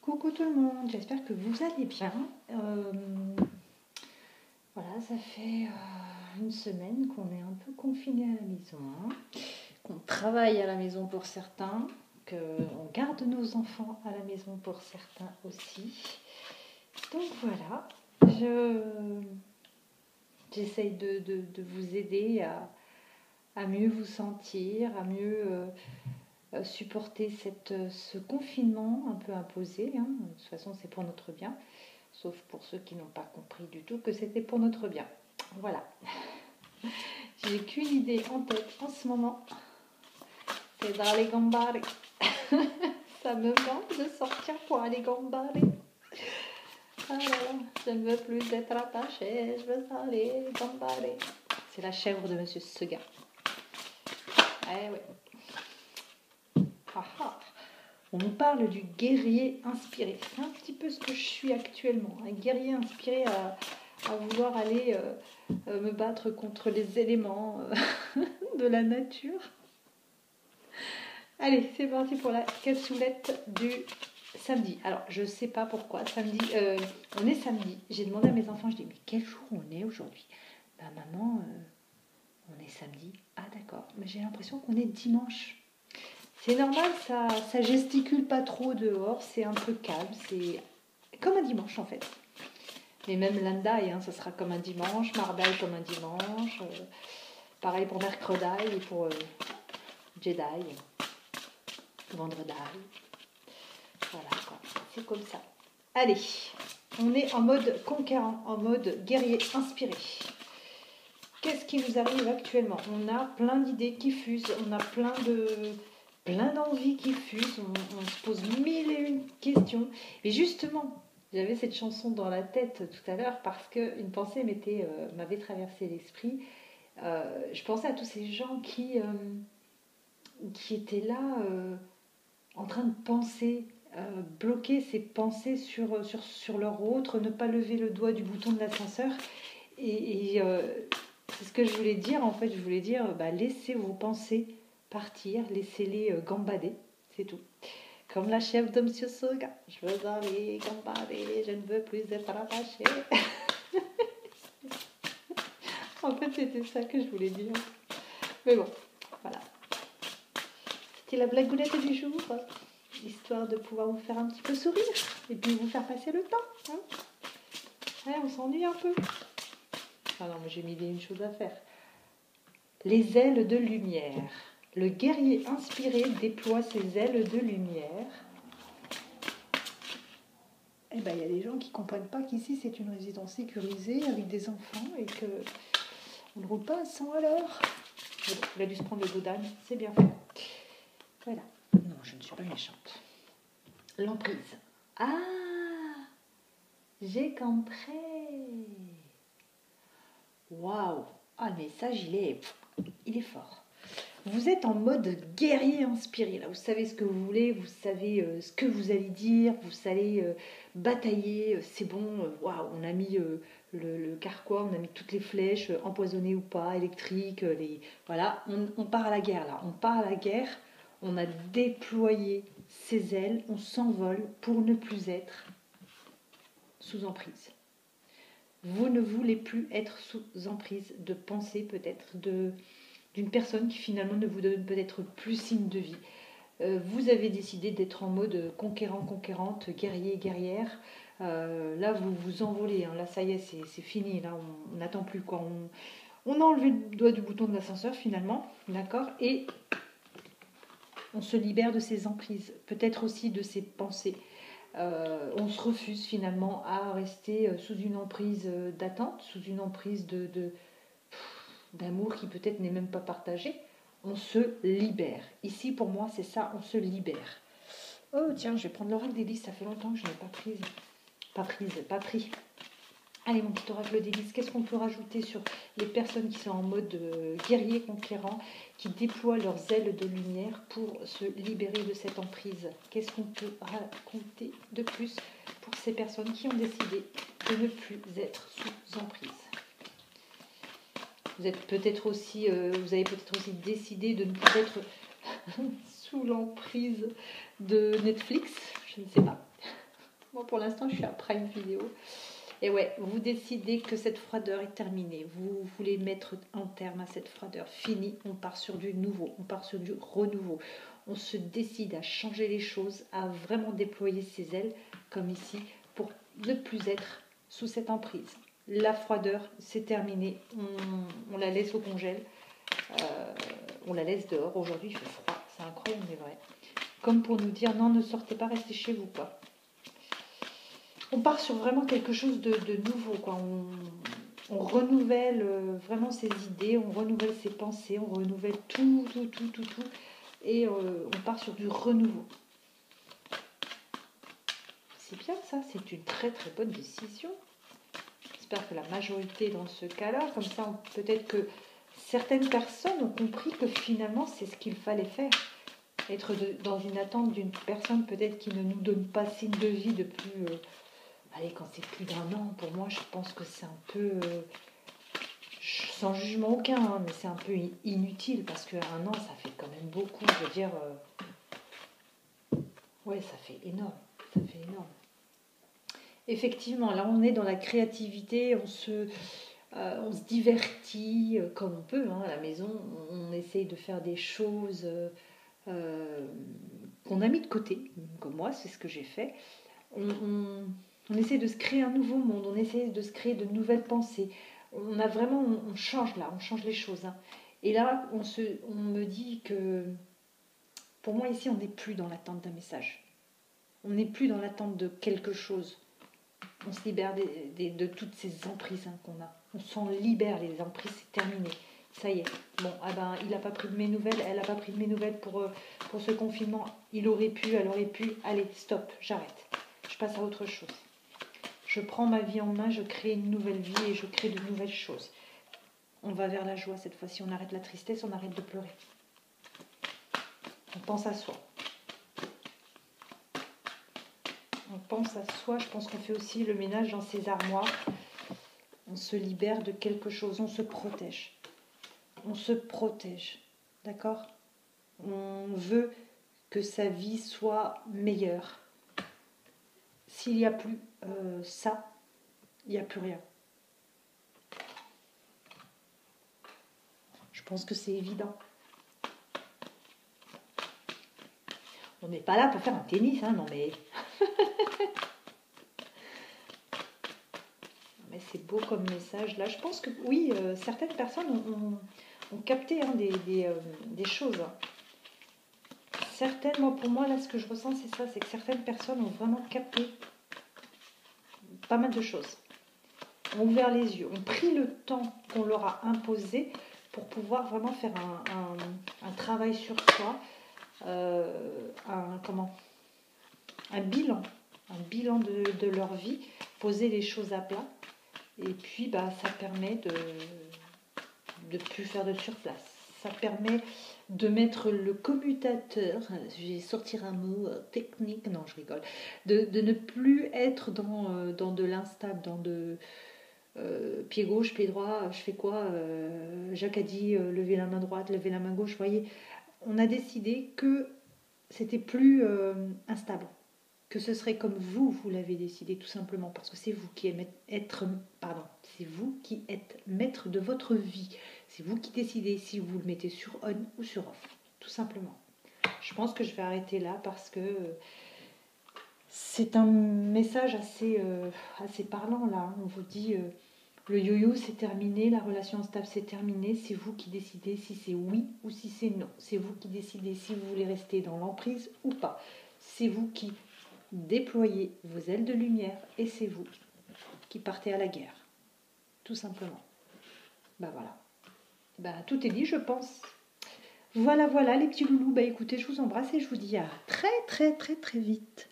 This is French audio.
Coucou tout le monde, j'espère que vous allez bien. Voilà, ça fait une semaine qu'on est un peu confinés à la maison, qu'on travaille à la maison pour certains, qu'on garde nos enfants à la maison pour certains aussi. Donc voilà, j'essaye de vous aider à mieux vous sentir, à mieux supporter ce confinement un peu imposé. De toute façon, c'est pour notre bien, sauf pour ceux qui n'ont pas compris du tout que c'était pour notre bien. Voilà. J'ai qu'une idée en tête en ce moment, c'est d'aller gambare. Ça me manque de sortir pour aller gambare. Ah là là, je ne veux plus être attachée, je veux aller gambare. C'est la chèvre de Monsieur Seguin. Eh oui. Ah ah. On nous parle du guerrier inspiré. C'est un petit peu ce que je suis actuellement. Un guerrier inspiré à vouloir aller me battre contre les éléments de la nature. Allez, c'est parti pour la capsulette du samedi. Alors, je ne sais pas pourquoi. Samedi, on est samedi. J'ai demandé à mes enfants, je dis, mais quel jour on est aujourd'hui? Ben maman, on est samedi. Ah d'accord, mais j'ai l'impression qu'on est dimanche. C'est normal, ça gesticule pas trop dehors, c'est un peu calme, c'est comme un dimanche en fait. Mais même lundi, ça sera comme un dimanche, mardi comme un dimanche, pareil pour mercredi et pour Jedi, vendredi. Voilà quoi, c'est comme ça. Allez, on est en mode conquérant, en mode guerrier inspiré. Qu'est-ce qui nous arrive actuellement? On a plein d'idées qui fusent, on a plein d'envies qui fusent, on se pose mille et une questions. Et justement, j'avais cette chanson dans la tête tout à l'heure parce qu'une pensée m'avait traversé l'esprit. Je pensais à tous ces gens qui étaient là en train de penser, bloquer ces pensées sur leur autre, ne pas lever le doigt du bouton de l'ascenseur. Et c'est ce que je voulais dire, en fait. Je voulais dire, laissez vos pensées partir, laissez-les gambader, c'est tout. Comme la chèvre de Monsieur Soga, je veux aller gambader, je ne veux plus être attachée. En fait, c'était ça que je voulais dire. Mais bon, voilà. C'était la blagounette du jour, histoire de pouvoir vous faire un petit peu sourire et puis vous faire passer le temps. Ouais, on s'ennuie un peu. Ah non, mais j'ai mis une chose à faire. Les ailes de lumière. Le guerrier inspiré déploie ses ailes de lumière. Eh bien, il y a des gens qui ne comprennent pas qu'ici, c'est une résidence sécurisée avec des enfants et qu'on ne roule pas à 100 à l'heure. Il a dû se prendre le dos d'âne, c'est bien fait. Voilà. Non, je ne suis pas méchante. L'emprise. Ah, j'ai compris. Waouh. Ah, le message, il est fort. Vous êtes en mode guerrier inspiré. Là, vous savez ce que vous voulez, vous savez ce que vous allez dire, vous allez batailler. C'est bon, waouh, on a mis le carquois, on a mis toutes les flèches, empoisonnées ou pas, électriques. Voilà, on part à la guerre là. On part à la guerre, on a déployé ses ailes, on s'envole pour ne plus être sous emprise. Vous ne voulez plus être sous emprise de pensée peut-être, d'une personne qui finalement ne vous donne peut-être plus signe de vie. Vous avez décidé d'être en mode conquérant, conquérante, guerrier, guerrière. Là, vous vous envolez. Là, ça y est, c'est fini. Là, on n'attend plus quoi. On a enlevé le doigt du bouton de l'ascenseur finalement, d'accord. Et on se libère de ses emprises, peut-être aussi de ses pensées. On se refuse finalement à rester sous une emprise d'attente, sous une emprise d'amour qui peut-être n'est même pas partagé. On se libère. Ici, pour moi, c'est ça, on se libère. Oh, tiens, je vais prendre l'oracle des 10, ça fait longtemps que je n'ai pas pris. Allez, mon petit oracle des 10, qu'est-ce qu'on peut rajouter sur les personnes qui sont en mode guerrier conquérant, qui déploient leurs ailes de lumière pour se libérer de cette emprise? Qu'est-ce qu'on peut raconter de plus pour ces personnes qui ont décidé de ne plus être sous emprise? Vous avez peut-être aussi décidé de ne plus être sous l'emprise de Netflix, je ne sais pas. Moi, pour l'instant, je suis après une vidéo. Et ouais, vous décidez que cette froideur est terminée. Vous voulez mettre un terme à cette froideur. Fini, on part sur du nouveau, on part sur du renouveau. On se décide à changer les choses, à vraiment déployer ses ailes, comme ici, pour ne plus être sous cette emprise. La froideur, c'est terminé. On la laisse au congèle. On la laisse dehors. Aujourd'hui, il fait froid. C'est incroyable, mais vrai. Comme pour nous dire, non, ne sortez pas, restez chez vous, quoi. On part sur vraiment quelque chose de nouveau, quoi. On renouvelle vraiment ses idées, on renouvelle ses pensées, on renouvelle tout. Et on part sur du renouveau. C'est bien ça, c'est une très très bonne décision. J'espère que la majorité est dans ce cas-là, comme ça peut-être que certaines personnes ont compris que finalement c'est ce qu'il fallait faire. Être dans une attente d'une personne peut-être qui ne nous donne pas signe de vie depuis... allez, quand c'est plus d'1 an, pour moi je pense que c'est un peu... sans jugement aucun, hein, mais c'est un peu inutile parce qu'un an ça fait quand même beaucoup. Je veux dire... ouais, ça fait énorme. Ça fait énorme. Effectivement, là on est dans la créativité, on se divertit comme on peut, hein, à la maison, on essaye de faire des choses qu'on a mis de côté, comme moi, c'est ce que j'ai fait. On essaie de se créer un nouveau monde, on essaie de se créer de nouvelles pensées. On change là, on change les choses. Hein. Et là, on me dit que, pour moi ici, on n'est plus dans l'attente d'un message. On n'est plus dans l'attente de quelque chose. On se libère de toutes ces emprises hein, qu'on a. On s'en libère, les emprises, c'est terminé. Ça y est. Bon, ah ben, il n'a pas pris de mes nouvelles, elle n'a pas pris de mes nouvelles pour ce confinement. Il aurait pu, elle aurait pu. Allez, stop, j'arrête. Je passe à autre chose. Je prends ma vie en main, je crée une nouvelle vie et je crée de nouvelles choses. On va vers la joie cette fois-ci. On arrête la tristesse, on arrête de pleurer. On pense à soi. On pense à soi, je pense qu'on fait aussi le ménage dans ses armoires. On se libère de quelque chose, on se protège. On se protège, d'accord? On veut que sa vie soit meilleure. S'il n'y a plus ça, il n'y a plus rien. Je pense que c'est évident. On n'est pas là pour faire un tennis, hein, non mais... mais c'est beau comme message là. Je pense que oui, certaines personnes ont capté hein, des choses. Certaines, moi, pour moi, là, ce que je ressens, c'est ça, c'est que certaines personnes ont vraiment capté pas mal de choses. Ont ouvert les yeux, ont pris le temps qu'on leur a imposé pour pouvoir vraiment faire un travail sur soi, un bilan de leur vie, poser les choses à plat. Et puis, bah, ça permet de plus faire de surplace. Ça permet de mettre le commutateur, je vais sortir un mot technique, non je rigole, de ne plus être dans de l'instable, dans de pied gauche, pied droit, je fais quoi Jacques a dit lever la main droite, lever la main gauche, vous voyez, on a décidé que c'était plus instable, que ce serait comme vous l'avez décidé tout simplement, parce que c'est vous qui c'est vous qui êtes maître de votre vie. C'est vous qui décidez si vous le mettez sur on ou sur off, tout simplement. Je pense que je vais arrêter là parce que c'est un message assez parlant là. On vous dit le yo-yo c'est terminé, la relation stable c'est terminé. C'est vous qui décidez si c'est oui ou si c'est non. C'est vous qui décidez si vous voulez rester dans l'emprise ou pas. C'est vous qui déployez vos ailes de lumière et c'est vous qui partez à la guerre. Tout simplement. Bah voilà. Bah tout est dit, je pense. Voilà les petits loulous. Bah écoutez, je vous embrasse et je vous dis à très vite.